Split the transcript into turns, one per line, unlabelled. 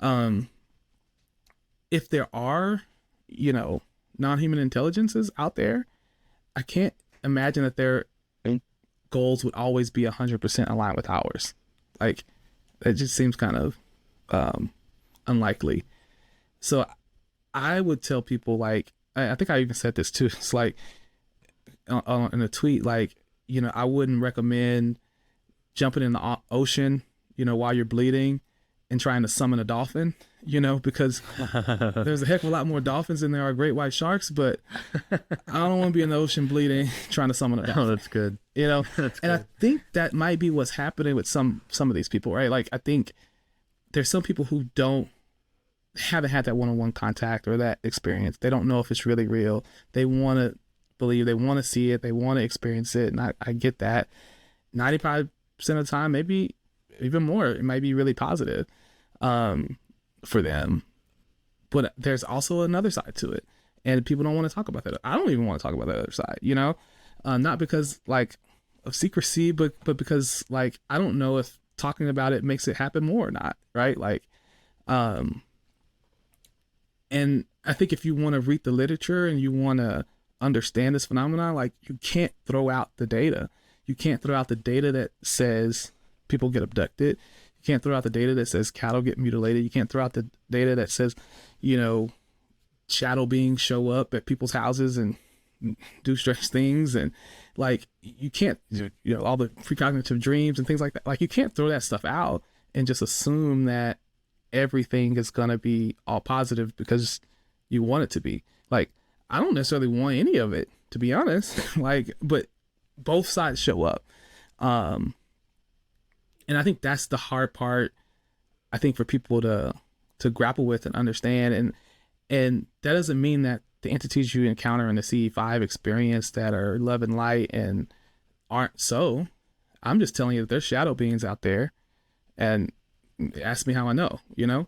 Um, if there are, you know, non-human intelligences out there, I can't imagine that their goals would always be 100% aligned with ours. Like, it just seems kind of um, unlikely. So I would tell people, like, I think I even said this too. It's like in a tweet, like, I wouldn't recommend jumping in the ocean, while you're bleeding and trying to summon a dolphin, because there's a heck of a lot more dolphins than there are great white sharks, but I don't want to be in the ocean bleeding trying to summon a dolphin.
Oh, that's good. That's
And I
good.
think that might be what's happening with some of these people, right? Like, I think there's some people who haven't had that one-on-one contact or that experience. They don't know if it's really real. They want to believe, they want to see it, they want to experience it, and I get that. 95% of the time, maybe even more, it might be really positive for them. But there's also another side to it, and people don't want to talk about that. I don't even want to talk about the other side, not because like of secrecy, but because like I don't know if talking about it makes it happen more or not, right? Like, and I think if you want to read the literature and you want to understand this phenomenon, like, you can't throw out the data. You can't throw out the data that says people get abducted. You can't throw out the data that says cattle get mutilated. You can't throw out the data that says, shadow beings show up at people's houses and do strange things. And like, you can't, all the precognitive dreams and things like that. Like, you can't throw that stuff out and just assume that everything is going to be all positive because you want it to be. Like, I don't necessarily want any of it, to be honest. Like, but both sides show up. And I think that's the hard part, I think, for people to grapple with and understand. And that doesn't mean that the entities you encounter in the CE5 experience that are love and light and aren't so. I'm just telling you that there's shadow beings out there, and ask me how I know,